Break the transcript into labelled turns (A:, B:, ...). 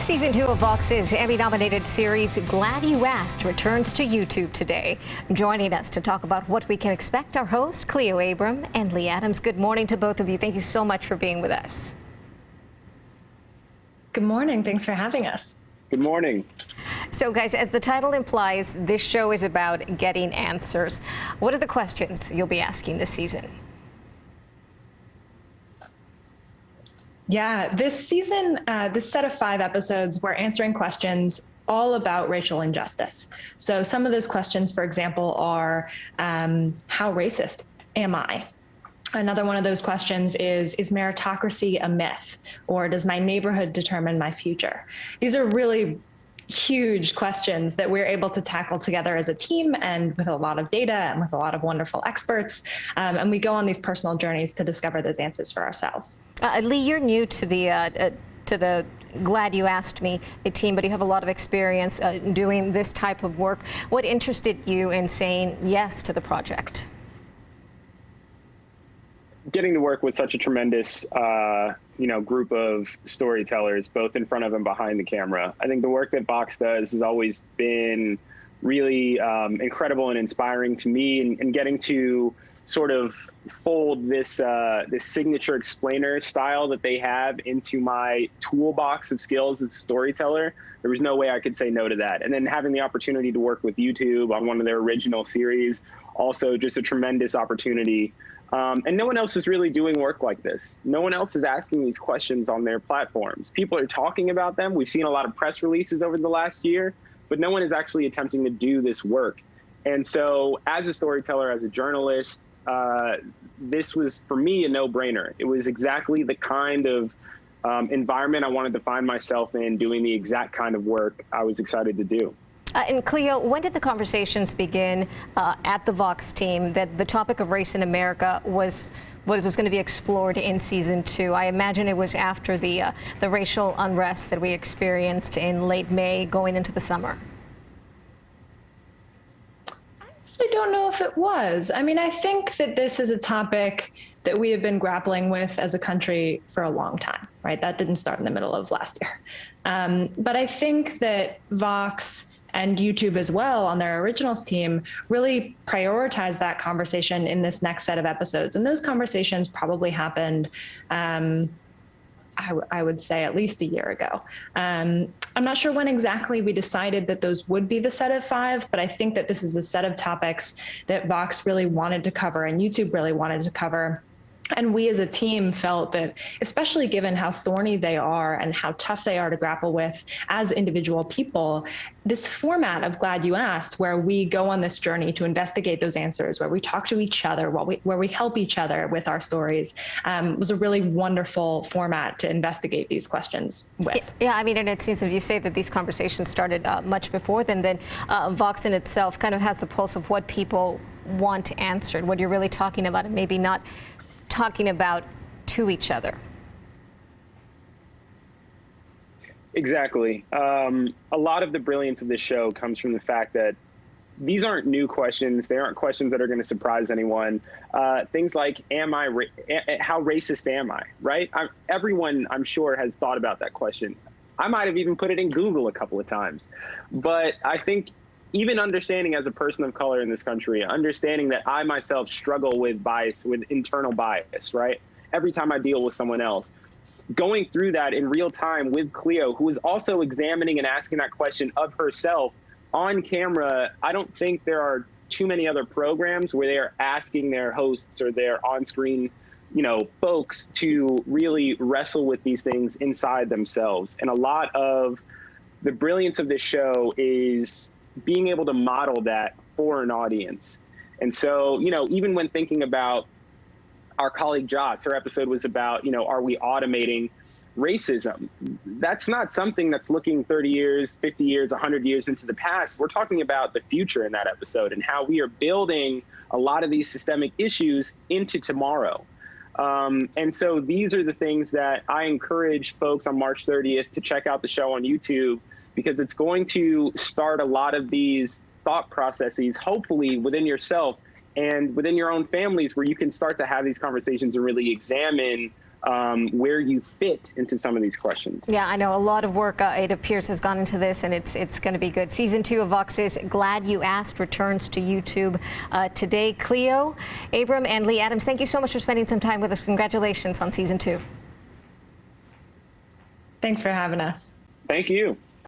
A: Season 2 of Vox's Emmy-nominated series Glad You Asked returns to YouTube today. Joining us to talk about what we can expect are hosts Cleo, Abram, and Lee Adams. Good morning to both of you. Thank you so much for being with us.
B: Good morning. Thanks for having us.
C: Good morning.
A: So guys, as the title implies, this show is about getting answers. What are the questions you'll be asking this season?
B: Yeah, this season, this set of 5 episodes, we're answering questions all about racial injustice. So some of those questions, for example, are how racist am I? Another one of those questions is meritocracy a myth? Or does my neighborhood determine my future? These are really huge questions that we're able to tackle together as a team and with a lot of data and with a lot of wonderful experts. And we go on these personal journeys to discover those answers for ourselves.
A: Lee, you're new to the Glad You Asked Me team, but you have a lot of experience doing this type of work. What interested you in saying yes to the project?
C: Getting to work with such a tremendous group of storytellers, both in front of and behind the camera. I think the work that Vox does has always been really incredible and inspiring to me, and getting to sort of fold this signature explainer style that they have into my toolbox of skills as a storyteller. There was no way I could say no to that. And then having the opportunity to work with YouTube on one of their original series, also just a tremendous opportunity. And no one else is really doing work like this. No one else is asking these questions on their platforms. People are talking about them. We've seen a lot of press releases over the last year, but no one is actually attempting to do this work. And so as a storyteller, as a journalist, this was, for me, a no-brainer. It was exactly the kind of environment I wanted to find myself in, doing the exact kind of work I was excited to do.
A: And Cleo, when did the conversations begin at the Vox team that the topic of race in America was what was going to be explored in season 2? I imagine it was after the racial unrest that we experienced in late May going into the summer.
B: I don't know if it was. I mean, I think that this is a topic that we have been grappling with as a country for a long time, right? That didn't start in the middle of last year. But I think that Vox and YouTube as well on their originals team really prioritized that conversation in this next set of episodes. And those conversations probably happened, I would say, at least a year ago. I'm not sure when exactly we decided that those would be the set of 5, but I think that this is a set of topics that Vox really wanted to cover and YouTube really wanted to cover. And we as a team felt that, especially given how thorny they are and how tough they are to grapple with as individual people, this format of Glad You Asked, where we go on this journey to investigate those answers, where we talk to each other, where we help each other with our stories, was a really wonderful format to investigate these questions with.
A: Yeah, I mean, and it seems that you say that these conversations started much before then Vox in itself kind of has the pulse of what people want answered, what you're really talking about, and maybe not talking about to each other.
C: Exactly. A lot of the brilliance of this show comes from the fact that these aren't new questions. They aren't questions that are going to surprise anyone. Things like, how racist am I, right? Everyone, I'm sure, has thought about that question. I might have even put it in Google a couple of times. But I think even understanding, as a person of color in this country, understanding that I myself struggle with bias, with internal bias, right? Every time I deal with someone else, going through that in real time with Cleo, who is also examining and asking that question of herself on camera. I don't think there are too many other programs where they are asking their hosts or their on-screen, folks to really wrestle with these things inside themselves. And a lot of the brilliance of this show is being able to model that for an audience. And so, even when thinking about our colleague Joss, her episode was about, are we automating racism? That's not something that's looking 30 years, 50 years, 100 years into the past. We're talking about the future in that episode and how we are building a lot of these systemic issues into tomorrow. And so these are the things that I encourage folks on March 30th to check out the show on YouTube, because it's going to start a lot of these thought processes, hopefully within yourself and within your own families, where you can start to have these conversations and really examine where you fit into some of these questions.
A: Yeah, I know a lot of work, it appears, has gone into this, and it's going to be good. Season 2 of Vox's Glad You Asked returns to YouTube today. Cleo, Abram, and Lee Adams, thank you so much for spending some time with us. Congratulations on Season 2.
B: Thanks for having us.
C: Thank you.